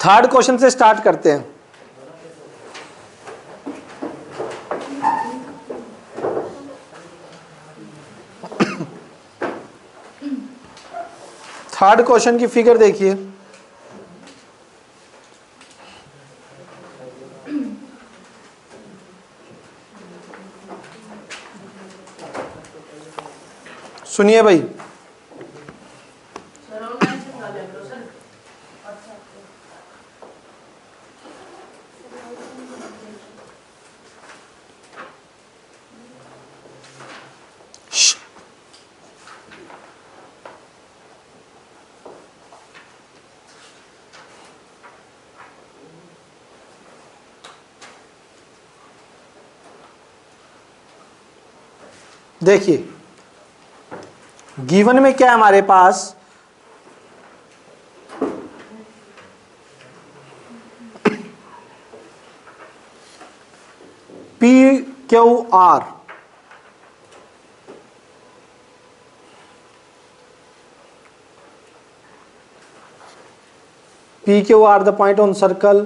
Third question से start करते हैं। थर्ड क्वेश्चन की फिगर देखिए। सुनिए भाई, देखिए गिवन में क्या है हमारे पास, P Q R, P Q R the point on circle.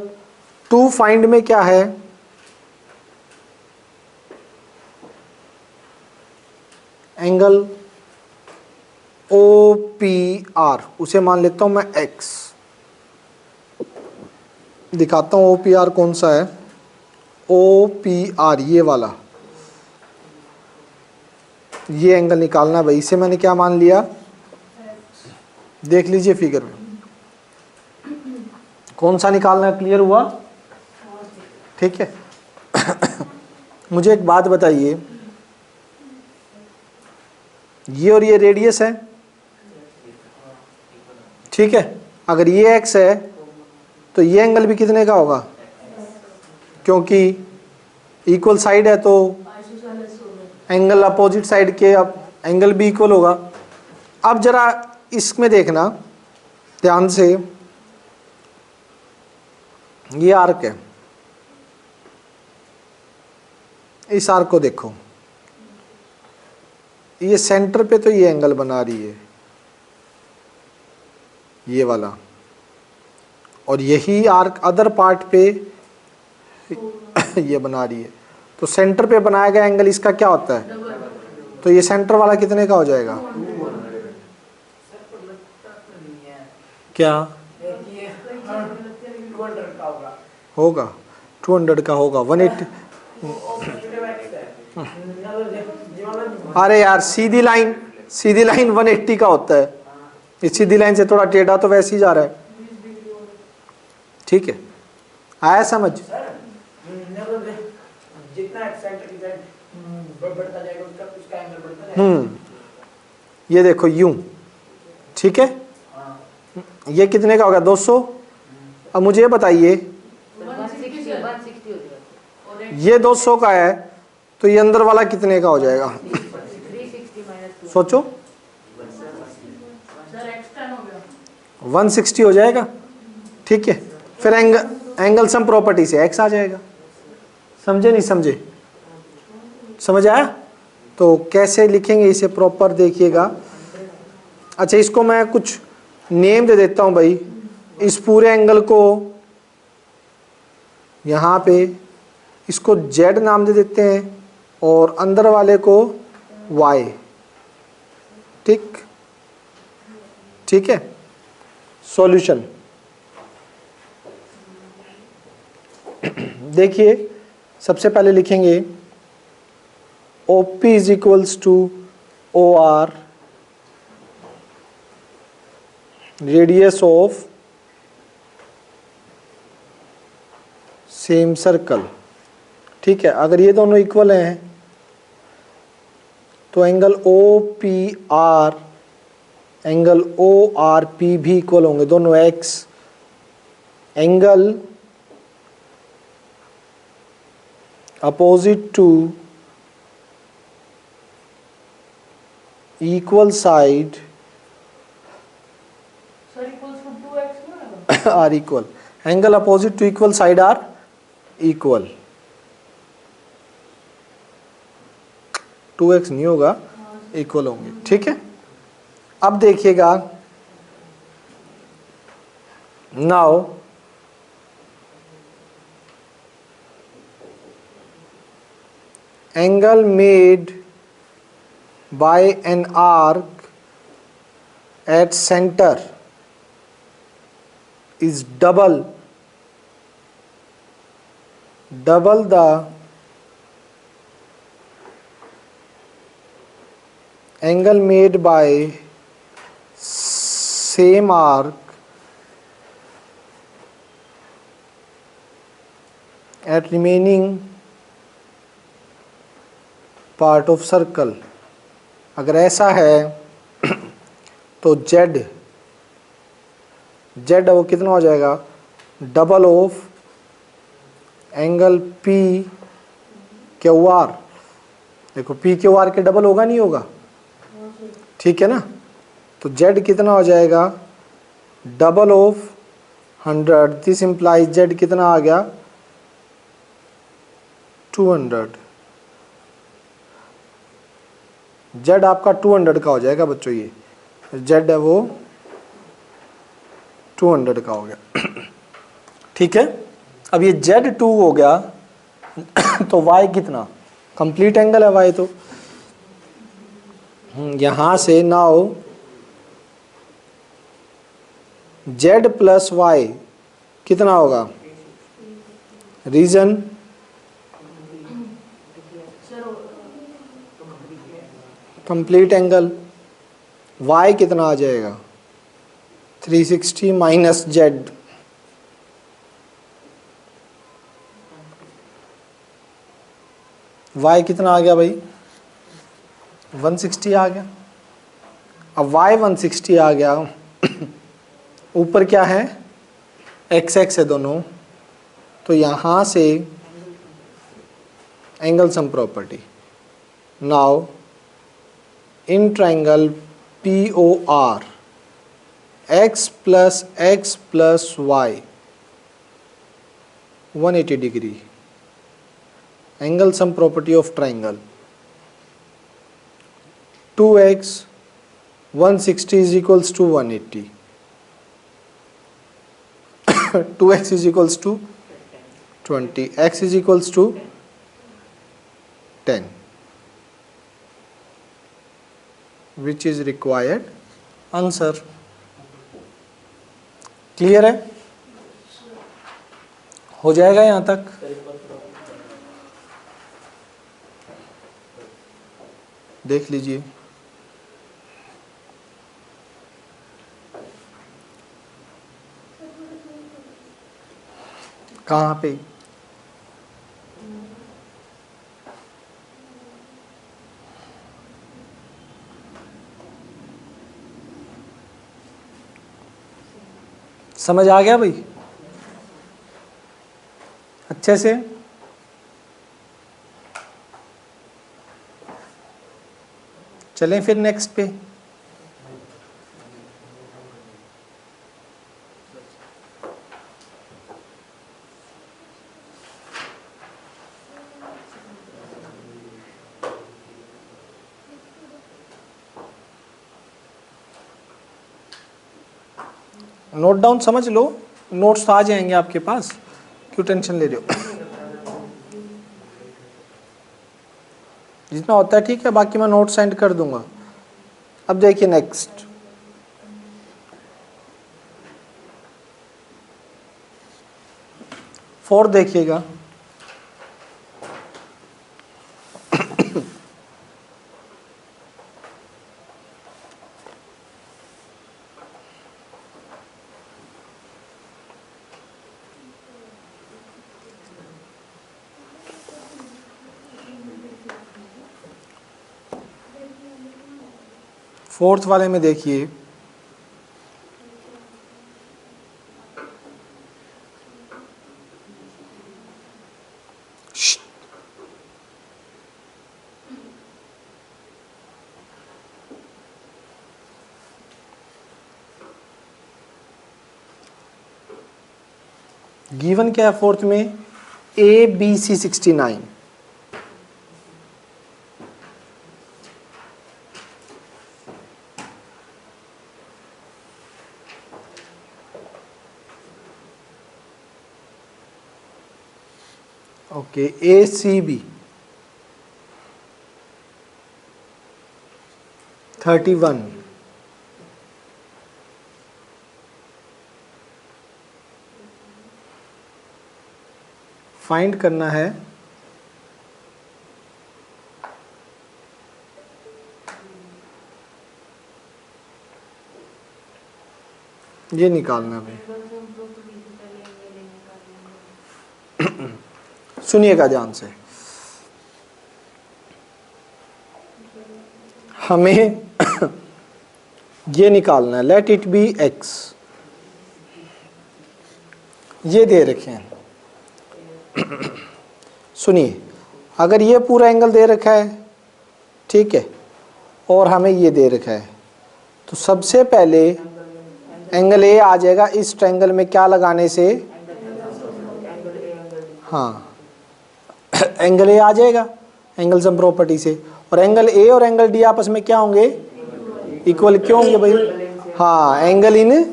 To find में क्या है, एंगल ओ पी आर, उसे मान लेता हूं मैं एक्स। दिखाता हूं ओ पी आर कौन सा है, ओ पी आर ये वाला, ये एंगल निकालना भाई। इसे मैंने क्या मान लिया, देख लीजिए फिगर में कौन सा निकालना, क्लियर हुआ? ठीक है। मुझे एक बात बताइए, ये और ये रेडियस है, ठीक है। अगर ये एक्स है तो ये एंगल भी कितने का होगा, क्योंकि इक्वल साइड है तो एंगल अपोजिट साइड के अब एंगल भी इक्वल होगा। अब जरा इसमें देखना ध्यान से, ये आर्क है, इस आर्क को देखो, ये सेंटर पे तो ये एंगल बना रही है ये वाला, और यही आर्क अदर पार्ट पे ये बना रही है। तो सेंटर पे बनाया गया एंगल इसका क्या होता है, तो ये सेंटर वाला कितने का हो जाएगा, क्या होगा, 200 का होगा, 180। अरे यार सीधी लाइन 180 का होता है, इस सीधी लाइन से थोड़ा टेढ़ा तो वैसे ही जा रहा है, ठीक है, आया समझ? ये देखो यूं, ठीक है, ये कितने का होगा, 200। अब मुझे बताइए, ये 200 का है तो ये अंदर वाला कितने का हो जाएगा, सोचो, 160 हो जाएगा, ठीक है। फिर एंगल सम प्रॉपर्टी से एक्स आ जाएगा। समझे नहीं समझे? समझ आया? तो कैसे लिखेंगे इसे प्रॉपर देखिएगा। अच्छा, इसको मैं कुछ नेम दे देता हूं भाई। इस पूरे एंगल को यहाँ पे इसको Z नाम दे देते हैं और अंदर वाले को Y, ठीक है। सॉल्यूशन देखिए, सबसे पहले लिखेंगे OP is equals to OR, radius of same circle, ठीक है। अगर ये दोनों इक्वल हैं तो एंगल OPR एंगल ORP भी इक्वल होंगे, दोनों x. Angle opposite to equal side are equal, angle opposite to equal side are equal. 2x नहीं होगा, इक्वल होंगे, ठीक है। अब देखिएगा, now angle made by an arc at centre is double the angle made by same arc at remaining part of circle। अगर ऐसा है तो z वो कितना हो जाएगा, double of angle P Q are. देखो पी क्यू आर के डबल होगा नहीं होगा, ठीक है ना। तो z कितना हो जाएगा, double of 100। This implies z कितना आ गया, 200। z आपका 200 का हो जाएगा बच्चों, ये z है वो 200 का हो गया। ठीक है, अब ये Z2 हो गया तो y कितना, कंप्लीट एंगल है y तो। यहां से नाउ Z प्लस y कितना होगा, रीजन कंप्लीट एंगल, y कितना आ जाएगा 360 माइनस z, y कितना आ गया भाई 160 आ गया। अब y 160 आ गया, ऊपर क्या है x है दोनों, तो यहां से angle sum property. Now in triangle POR x plus y 180 degree, angle sum property of triangle 2x 160 is equals to 180 2x is equals to 20, x is equals to 10, which is required answer। Clear है, हो जाएगा यहां तक। देख लीजिए, कहाँ पे, समझ आ गया भाई अच्छे से। चलें फिर नेक्स्ट पे। नोट डाउन समझ लो, नोट्स आ जाएंगे आपके पास, क्यों टेंशन ले रहे हो। जितना होता है ठीक है, बाकी मैं नोट सेंड कर दूंगा। अब देखिए नेक्स्ट, फोर्थ देखिएगा। फोर्थ वाले में देखिए, गिवन क्या है फोर्थ में, ABC 69। Okay ACB 31। फाइंड करना है ये निकालना है। सुनिएगा ध्यान से, हमें ये निकालना है, लेट इट बी x। ये दे रखे हैं, सुनिए, अगर ये पूरा एंगल दे रखा है, ठीक है, और हमें ये दे रखा है, तो सबसे पहले एंगल ए आ जाएगा इस ट्रायंगल में क्या लगाने से, हाँ एंगल ए आ जाएगा एंगल सम प्रॉपर्टी से, और एंगल ए और एंगल डी आपस में क्या होंगे, इक्वल क्यों होंगे भाई, हाँ एंगल इन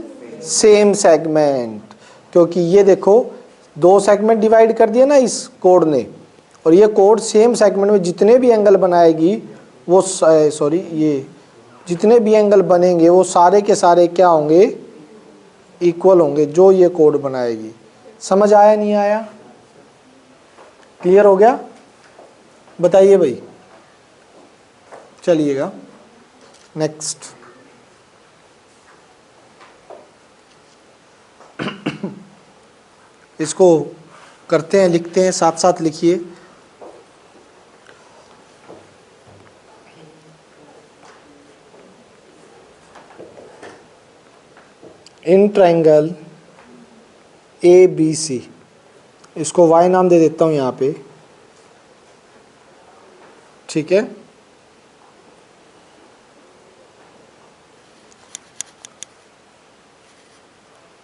सेम सेगमेंट, क्योंकि ये देखो दो सेगमेंट डिवाइड कर दिया ना इस कोड ने, और ये कोड सेम सेगमेंट में जितने भी एंगल बनाएगी वो सॉरी ये जितने भी एंगल बनेंगे वो सारे के सारे क्या होंगे, इक्वल होंगे, जो ये कोड बनाएगी। समझ आया नहीं आया, क्लियर हो गया, बताइए भाई। चलिएगा नेक्स्ट। इसको करते हैं, लिखते हैं, साथ साथ लिखिए। In triangle A B C, इसको y नाम दे देता हूं यहाँ पे, ठीक है,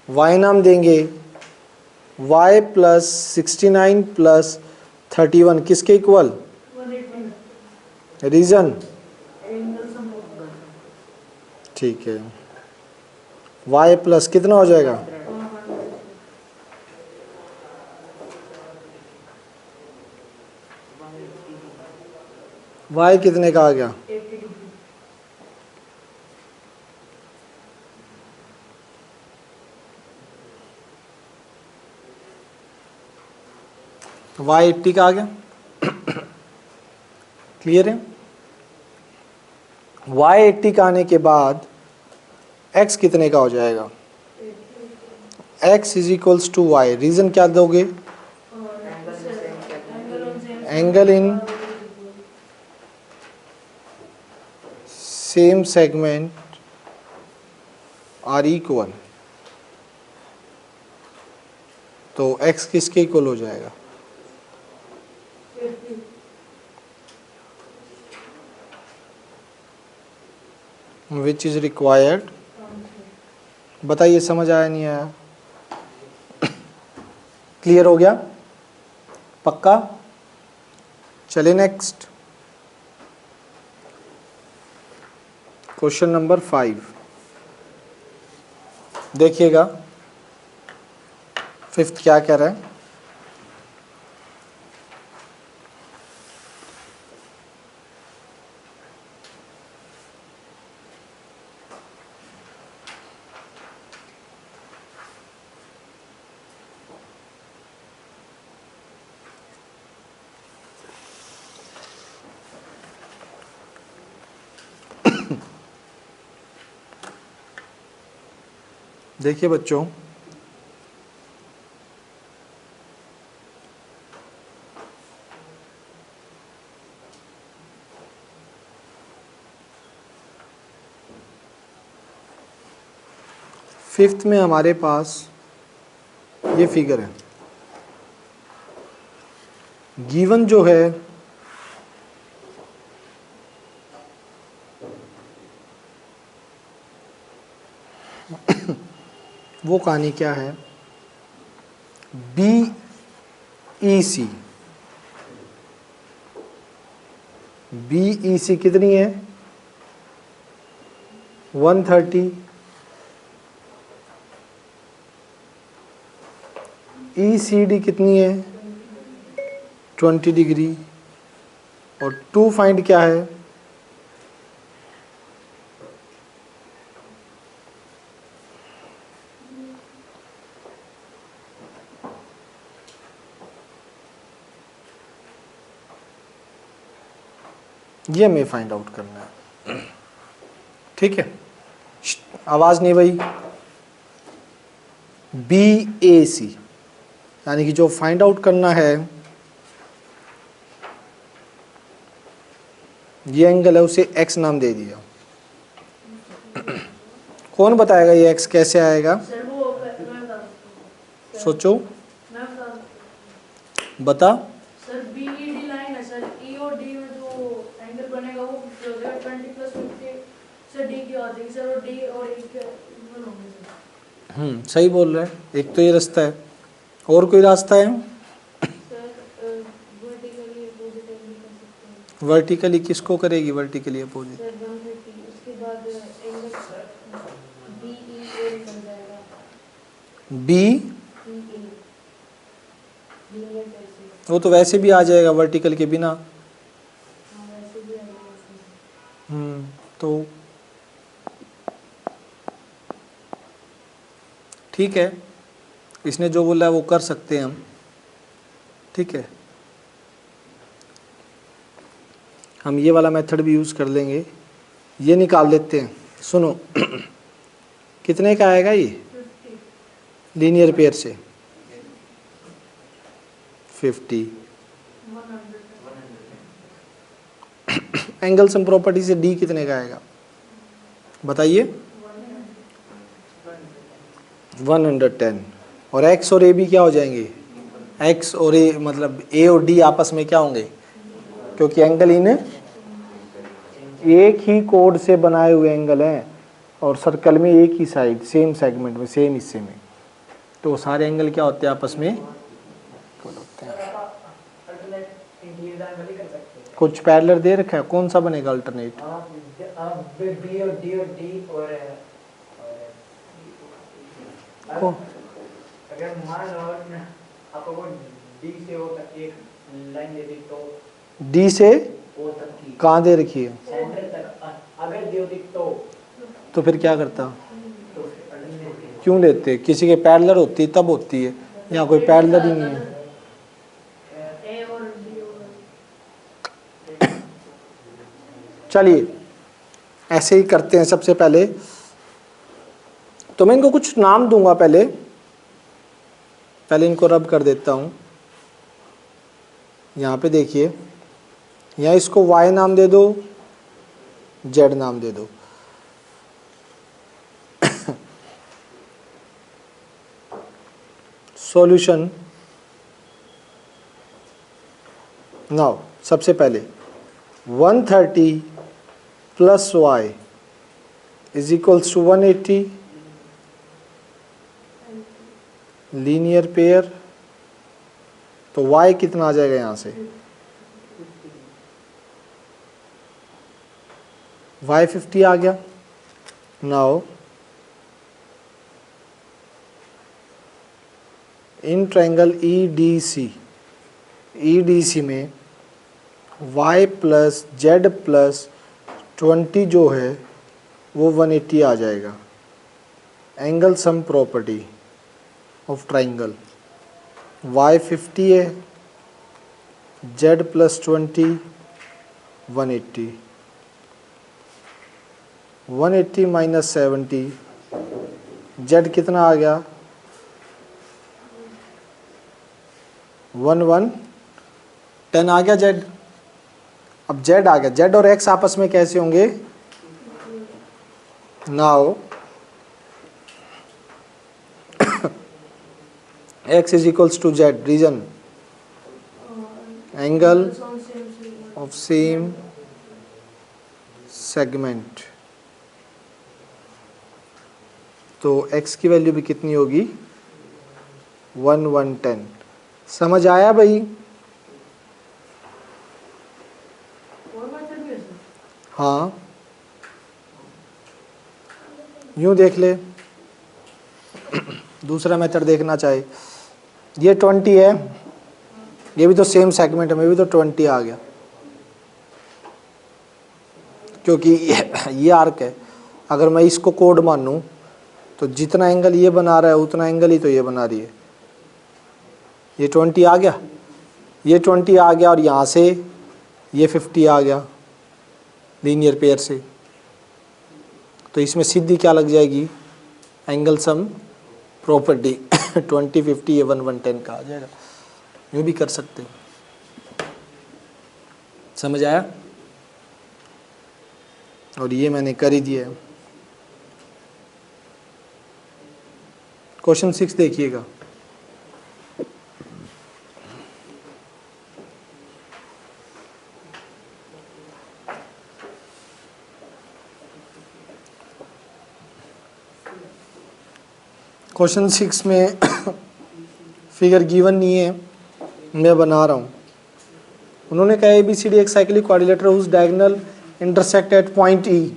y नाम देंगे y प्लस 69 प्लस 31 किसके इक्वल, रीजन, ठीक है, y प्लस कितना हो जाएगा, y कितने का आ गया, y 80 का आ गया, क्लियर है। y 80 का आने के बाद x कितने का हो जाएगा, x is equals to Y, reason क्या दोगे, angle in same segment are equal, तो x किसके इक्वल हो जाएगा, विच इज रिक्वायर्ड। बताइए समझ आया नहीं आया, क्लियर हो गया, पक्का। चले नेक्स्ट, क्वेश्चन नंबर 5 देखिएगा, 5th क्या कह रहा है। देखिए बच्चों, फिफ्थ में हमारे पास ये फिगर है, गिवन जो है वो कहानी क्या है, BEC, BEC कितनी है 130, ECD कितनी है 20 डिग्री, और 2 फाइंड क्या है ये हमें फाइंड आउट करना है। ठीक है, आवाज नहीं भाई। BAC यानी कि जो फाइंड आउट करना है, ये एंगल है, उसे x नाम दे दिया। कौन बताएगा ये x कैसे आएगा? सोचो, बता। सर BED लाइन है सर, E और D में जो एंगल बनेगा वो 20 + 50 सर D की आ जाएगी सर, और D और E के इक्वल होंगे सर। सही बोल रहा है। एक तो ये रास्ता है, और कोई रास्ता है? सर वर्टिकली अपोजिट एंगल कर सकते हैं। वर्टिकली किसको करेगी? वर्टिकली अपोजिट सर 130, उसके बाद एंगल BEA निकल जाएगा। BEA लीनियर पैसे। वो तो वैसे भी आ जाएगा वर्टिकल के बिना। हाँ वैसे भी आ जाएगा। तो ठीक है, इसने जो बोला है वो कर सकते हैं हम। ठीक है, हम ये वाला मेथड भी यूज़ कर लेंगे। ये निकाल लेते हैं। सुनो कितने का आएगा ये 50 लीनियर पेयर से? 50। 100 एंगल सम प्रॉपर्टी से D कितने का आएगा बताइए? 110। और x और AB क्या हो जाएंगे? x और A मतलब A और D आपस में क्या होंगे? क्योंकि एंगल इन एक ही कोड से बनाए हुए एंगल हैं और सर्कल में एक ही साइड, सेम सेगमेंट में, सेम हिस्से में, तो सारे एंगल क्या होते हैं आपस में इक्वल होते हैं। कुछ पैरेलल दे रखा है, कौन सा बनेगा अल्टरनेट? अगर मान लो आपको डी से वो तक एक लाइन दे दी तो डी से वो तक की कहाँ दे रखी है? सेंटर तक अगर दे दी तो फिर क्या करता? तो फिर क्यों लेते? किसी के पैरेलल होती तब होती है, यहाँ कोई पैरेलल ही नहीं है। A और D होगा। चलिए ऐसे ही करते हैं। सबसे पहले तो मैं इनको कुछ नाम दूंगा, पहले इनको रब कर देता हूँ। यहाँ पे देखिए, यहाँ इसको y नाम दे दो, z नाम दे दो। सॉल्यूशन। नाउ सबसे पहले 130 + y = 180 लीनियर पेयर। तो y कितना आ जाएगा यहाँ से? y 50 आ गया। नाउ इन ट्रायंगल EDC में y + z + 20 जो है वो 180 आ जाएगा। Angle sum property of triangle, y 50 है, z + 20 180, 180 - 70, z कितना आ गया? 110 आ गया z। अब z आ गया, z और x आपस में कैसे होंगे? Now x = z, reason angle of same segment. तो x की वैल्यू भी कितनी होगी? 110। समझ आया भाई? और मेथड भी है सर? हाँ, यूं देख ले। दूसरा मेथड देखना चाहे, ये 20 है, ये भी तो सेम सेगमेंट में भी तो 20 आ गया, क्योंकि ये आर्क है। अगर मैं इसको कोड मानूं तो जितना एंगल ये बना रहा है उतना एंगल ही तो ये बना रही है। ये 20 आ गया, ये 20 आ गया, और यहाँ से ये 50 आ गया। लीनियर पेयर से, तो इसमें सीधी क्या लग जाएगी, एंगल सम प्रॉपर्टी 20 50 या 1 110 का आ जाएगा। यूँ भी कर सकते हैं। समझ आया? और ये मैंने कर ही दिया है। क्वेश्चन 6 देखिएगा। क्वेश्चन 6 में फिगर गिवन नहीं है, मैं बना रहा हूँ। उन्होंने कहा ABCD एक cyclic quadrilateral whose diagonal intersect at point E।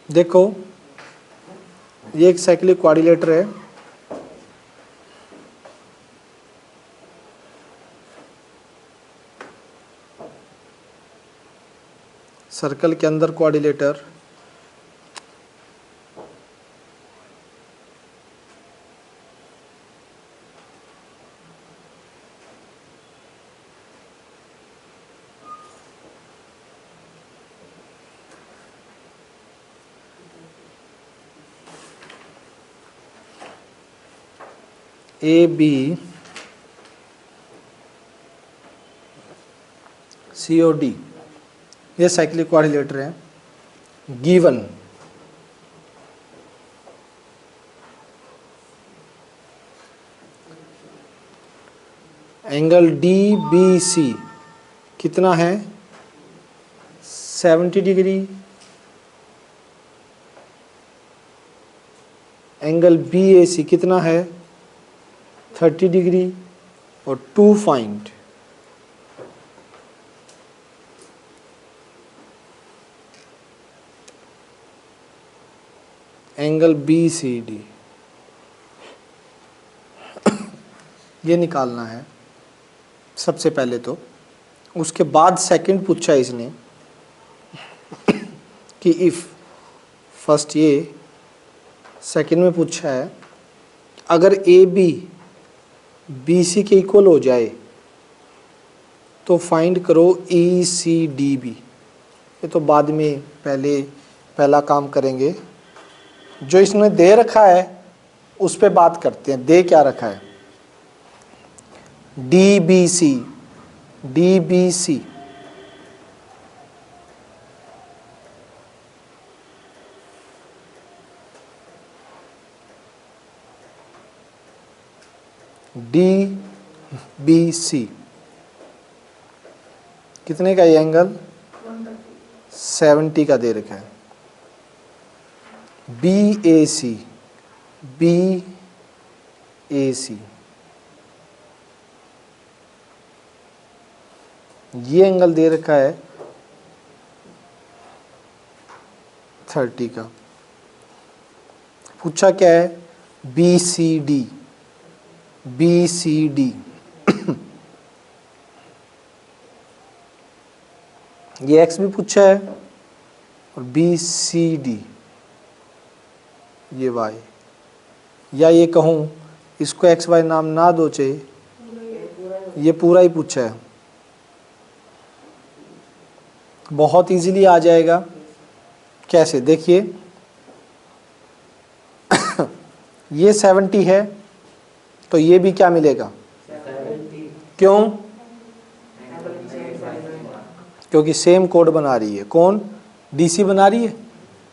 देखो ये एक साइक्लिक क्वाड्रिलेटर है, सर्कल के अंदर क्वाड्रिलेटर, ABCD ये साइक्लिक क्वाड्रिलेटर है। गिवन एंगल DBC कितना है, 70 डिग्री। एंगल BAC कितना है, 30 डिग्री। और टू फाइंड एंगल BCD, ये निकालना है सबसे पहले तो। उसके बाद सेकंड पूछा इसने कि इफ, फर्स्ट ये सेकंड में पूछा है अगर AB BC के इक्वल हो जाए तो फाइंड करो ECDB। ये तो बाद में पहला काम करेंगे। जो इसने दे रखा है उस पे बात करते हैं। दे क्या रखा है, DBC कितने का ये एंगल, 70 का दे रखा है। BAC ये एंगल दे रखा है 30 का। पूछा क्या है, BCD ये x भी पूछा है और BCD ये y, या ये कहूँ इसको x y नाम ना दो चाहिए, ये पूरा ही पूछा है। बहुत इजीली आ जाएगा। कैसे, देखिए ये 70 है तो ये भी क्या मिलेगा, क्यों, क्योंकि सेम कोड बना रही है। कौन, DC बना रही है,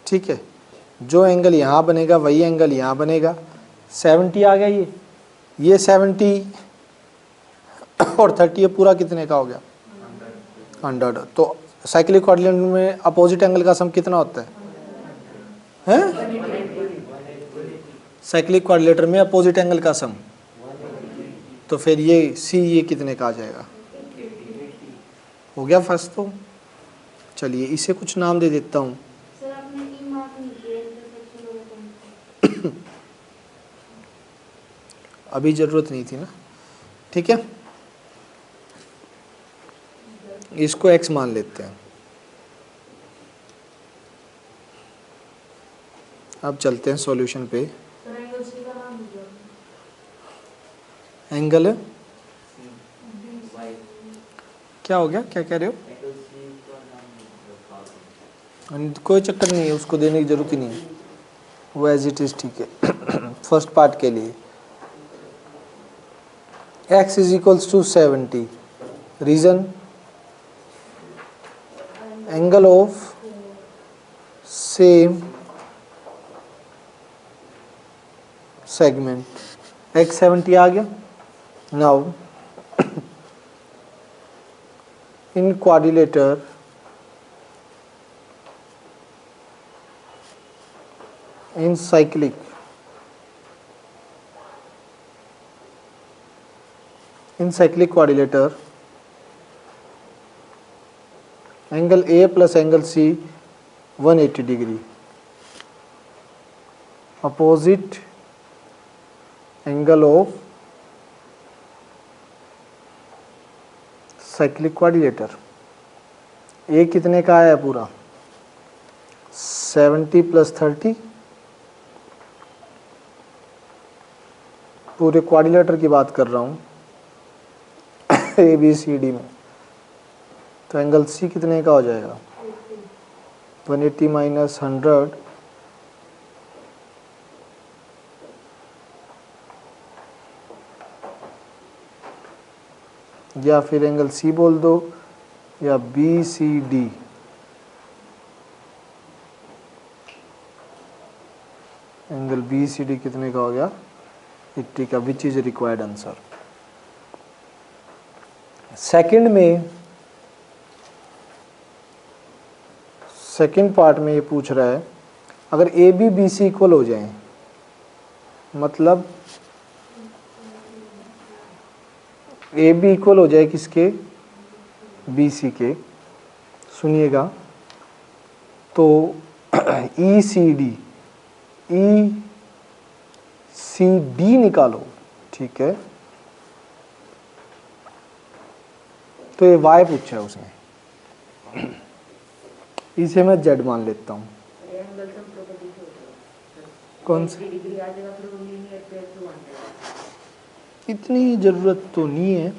ठीक है। जो एंगल यहाँ बनेगा वही एंगल यहाँ बनेगा। 70 आ गया ये 70 और 30 ये पूरा कितने का हो गया, 100। तो साइक्लिक क्वाड्रिलेटरल में अपोजिट एंगल का सम कितना होता है, साइक्लिक क्वाड्रिलेटरल में अपोजिट एंगल का सम, तो फिर ये ये कितने का आ जाएगा, हो गया फर्स्ट। तो चलिए इसे कुछ नाम दे देता हूँ। सर आपने ई मार्क नहीं किया इंटरसेक्शन वाला पॉइंट। अभी ज़रूरत नहीं थी ना, ठीक है। इसको x मान लेते हैं। अब चलते हैं सॉल्यूशन पे। सर एंगल सी का नाम दीजिए। एंगल क्या हो गया, क्या कह रहे हो? एंगल सी का नाम रखा है। कोई चक्कर नहीं है, उसको देने की जरूरत ही नहीं है, वो एज इट इज ठीक है। फर्स्ट पार्ट के लिए x is equals to 70, reason angle of same segment, x 70 आ गया। Now in quadrilateral in cyclic quadrilateral angle A plus angle C 180 degree, opposite angle of cyclic quadrilateral। A कितने का आया पूरा 70 प्लस 30, पूरे quadrilateral की बात कर रहा हूँ ABCD में। तो एंगल C कितने का हो जाएगा 180 माइनस 100 या फिर एंगल C बोल दो या BCD। एंगल BCD कितने का हो गया 80 का, which is required answer. Second में, सेकंड पार्ट में ये पूछ रहा है अगर AB BC इक्वल हो जाए, मतलब AB इक्वल हो जाए किसके BC के, सुनिएगा, तो ECD निकालो, ठीक है। तो ये y पूछा है उसने, इसे मैं z मान लेता हूँ। एंगल सम प्रॉपर्टी से होता है। कौन सा? डिग्री आ जाएगा फिर वो लीनियर पेयर से बन जाएगा। इतनी ज़रूरत तो नहीं है,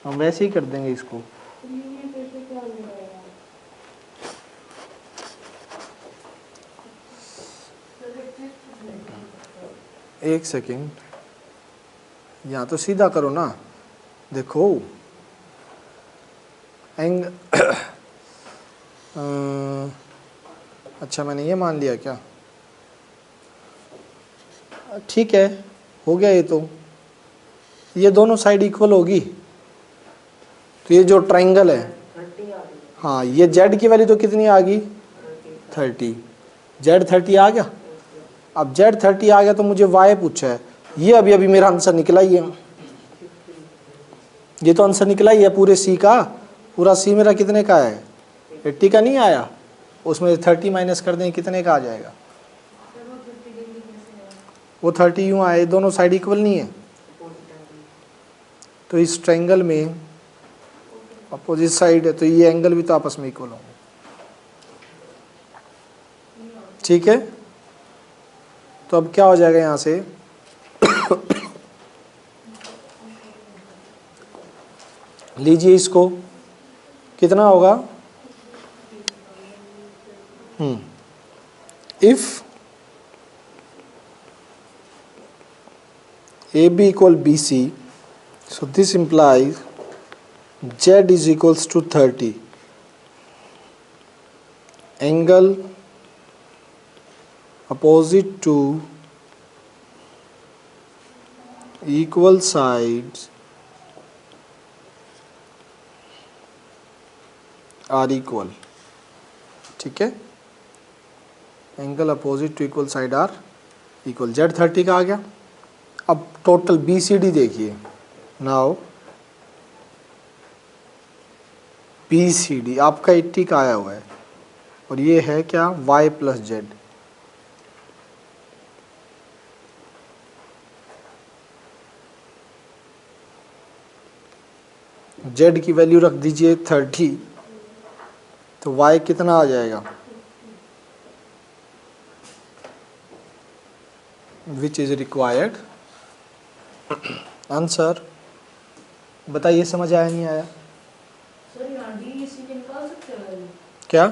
हम वैसे ही कर देंगे इसको। लीनियर कैसे क्या हो जाएगा? एक सेकेंड, यहाँ तो सीधा करो ना, देखो अच्छा मैंने ये मान लिया क्या, ठीक है, हो गया। ये तो ये दोनों साइड इक्वल होगी, तो ये जो ट्रायंगल है, 30 आ गई। हाँ, ये z की वैल्यू तो कितनी आ गई 30, z 30 आ गया। अब z 30 आ गया तो मुझे y पूछा है, ये अभी अभी मेरा आंसर निकला ही है, ये तो आंसर निकला ही है पूरे c का। पूरा c मेरा कितने का है 80 का नहीं आया, उसमें 30 माइनस कर दें कितने का आ जाएगा, वो 30 यूँ आए, दोनों साइड इक्वल नहीं है, तो इस ट्रायंगल में अपोजिट साइड है, तो ये एंगल भी तो आपस में इक्वल होंगे, ठीक है। तो अब क्या हो जाएगा यहाँ से लीजिए इसको, कितना होगा, if AB equal BC, so this implies Z is equals to 30, angle opposite to equal sides are equal, ठीक है। Angle opposite to equal side are equal, Z 30 का आ गया। अब टोटल BCD देखिए, नाउ BCD आपका 80 का आया हुआ है, और ये है क्या y प्लस जेड, z की वैल्यू रख दीजिए 30, तो y कितना आ जाएगा, विच इज रिक्वायर्ड आंसर। बताइए समझ आया नहीं आया। क्या?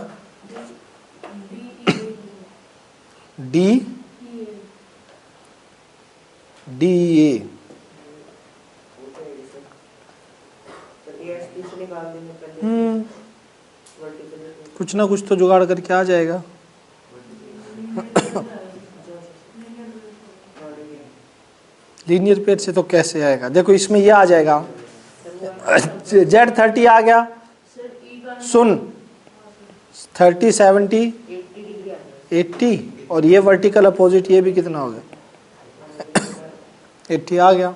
डी डी ए से निकाल देंगे पहले। कुछ ना कुछ तो जुगाड़ करके आ जाएगा। लीनियर पेयर से तो कैसे आएगा? देखो इसमें ये आ जाएगा, Z30 आ गया, सुन 30 70 80, और ये वर्टिकल अपोजिट ये भी कितना हो गया 80 आ गया।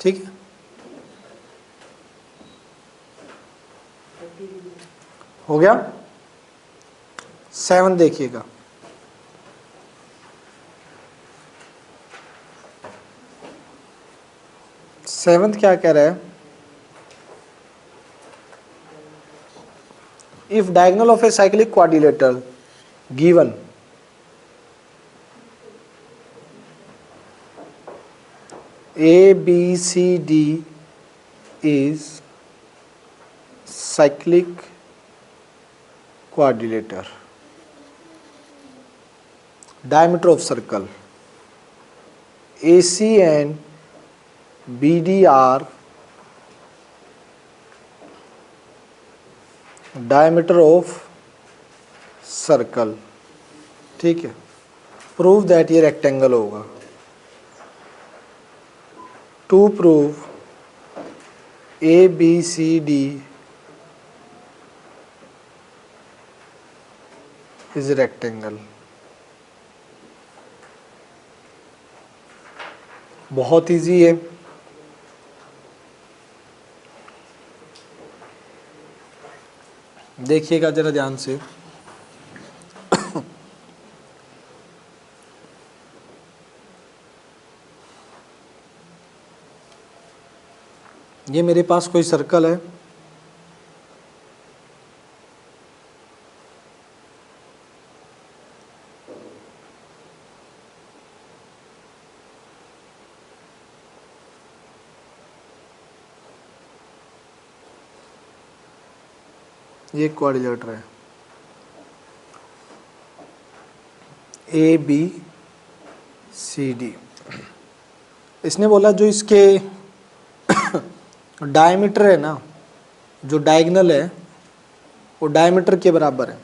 ठीक है, हो गया। 7 देखिएगा, सेवंथ क्या कह रहा है? If diagonal of a cyclic quadrilateral given A B C D is cyclic quadrilateral, diameter of circle AC and BD are diameter of circle। ठीक है, प्रूव दैट ये रेक्टेंगल होगा। To prove ABCD is a rectangle। बहुत easy है। देखिएगा जरा ध्यान से, ये मेरे पास कोई सर्कल है, ये क्वाड्रिलेटरल है ABCD। इसने बोला जो इसके डायमीटर है ना, जो डायगोनल है वो डायमीटर के बराबर है।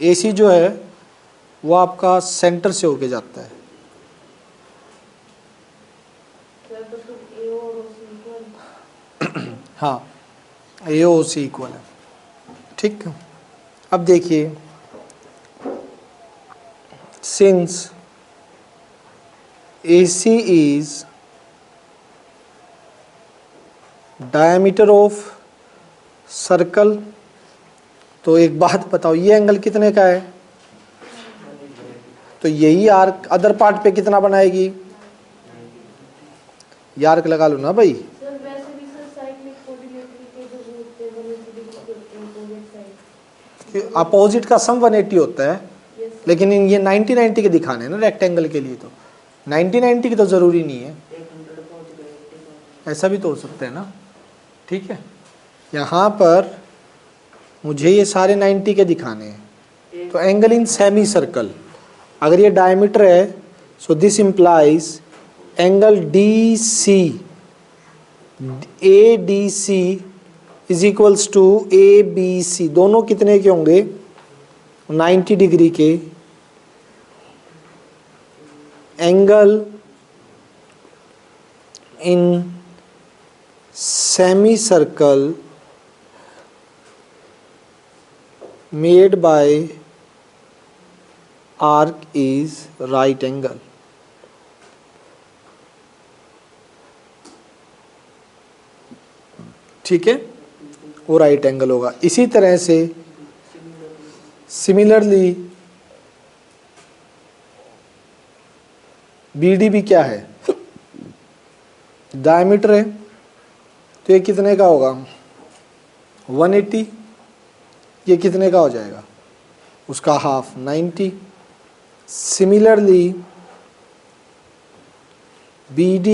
AC जो है वो आपका सेंटर से होके जाता है। हाँ, AOC इक्वल है। ठीक, अब देखिए, since AC is diameter of circle, तो एक बात बताओ, ये एंगल कितने का है? तो यही आर्क अदर पार्ट पे कितना बनाएगी? ये आर्क लगा लो ना भाई। सर वैसे भी सर साइक्लिक कोऑर्डिनेटर के जो होते हैं 180 डिग्री होते हैं, अपोजिट का सम 180 होता है, यस लेकिन ये 90-90 के दिखाने हैं ना रेक्टेंगल के लिए, तो 90-90 की तो ज़रूरी नहीं है, ऐसा भी तो हो सकता है ना। ठीक है, यहाँ पर मुझे ये सारे 90 के दिखाने हैं, तो एंगल इन सेमी सर्कल, अगर ये डायमीटर है, so this implies angle DC ADC is equals to ABC, दोनों कितने के होंगे? 90 डिग्री के। Angle in semi circle made by arc is right angle. ठीक है, वो राइट एंगल होगा। इसी तरह से सिमिलरली BD भी क्या है? डायमीटर है, तो ये कितने का होगा? 180। ये कितने का हो जाएगा? उसका half 90। Similarly BD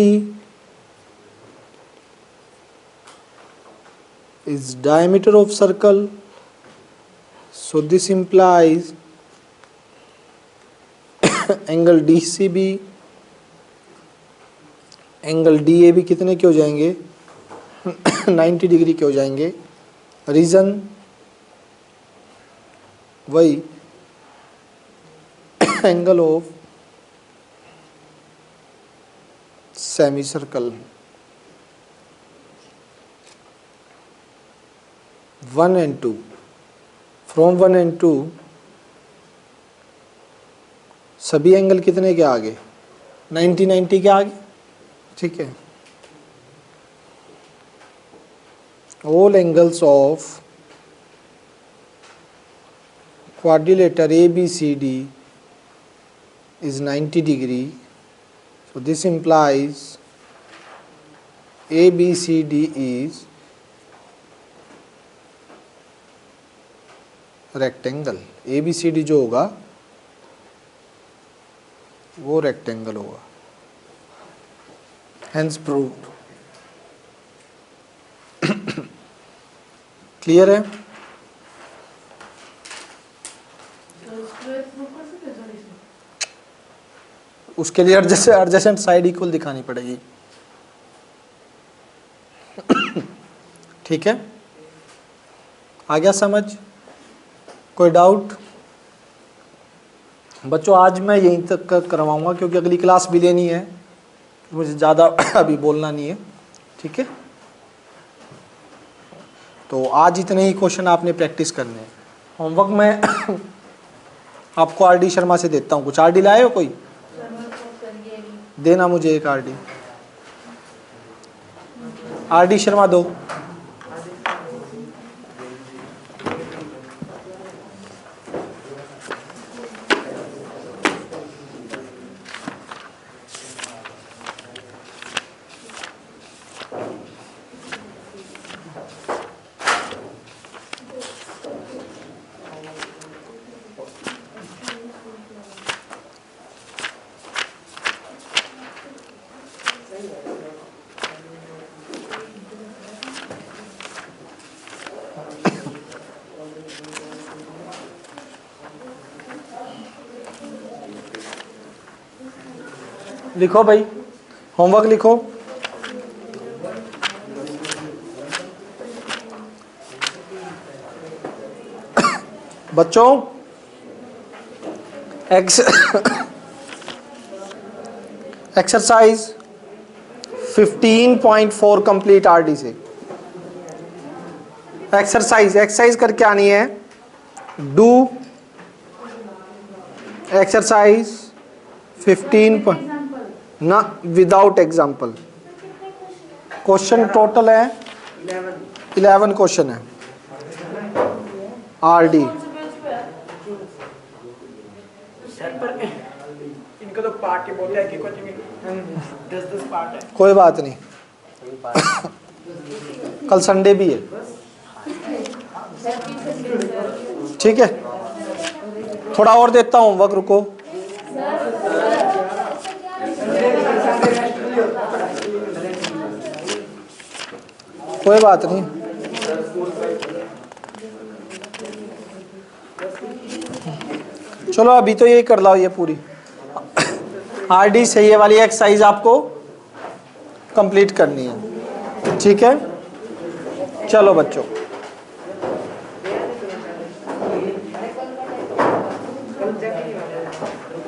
is diameter of circle. So this implies angle DCB, angle DAB कितने के हो जाएंगे 90 डिग्री के हो जाएंगे। रीजन वही angle of semi circle 1 and 2, from 1 and 2 सभी एंगल कितने के आगे 90 के आगे, ठीक है। All angles of quadrilateral ABCD is 90 degree. So this implies ABCD is rectangle. ABCD जो होगा वो rectangle होगा, hence proved. क्लियर है? उसके लिए एडजेसेंट साइड इक्वल दिखानी पड़ेगी, ठीक है। आ गया समझ? कोई डाउट? बच्चों आज मैं यहीं तक करवाऊंगा क्योंकि अगली क्लास भी लेनी है, मुझे ज़्यादा अभी बोलना नहीं है, ठीक है। तो आज इतने ही क्वेश्चन आपने प्रैक्टिस करने हैं। होमवर्क मैं आपको आरडी शर्मा से देता हूँ। कुछ आरडी लाए हो कोई? देना मुझे एक आरडी शर्मा दो। लिखो भाई, होमवर्क लिखो। बच्चों एक्सरसाइज 15.4 कंप्लीट आरडी से। एक्सरसाइज करके आनी है। डू एक्सरसाइज 15 ना विदाउट एग्जाम्पल। क्वेश्चन टोटल है 11 क्वेश्चन है आरडी। इनका तो पार्ट ही बोलते हैं कि कुछ 10 पार्ट है। कोई बात नहीं, कल संडे भी है, ठीक है। थोड़ा और देता हूँ होमवर्क, रुको। कोई बात नहीं, चलो अभी तो यही कर लाओ ये पूरी आरडी से। ये वाली एक्सरसाइज आपको कंप्लीट करनी है, ठीक है। चलो बच्चों, कल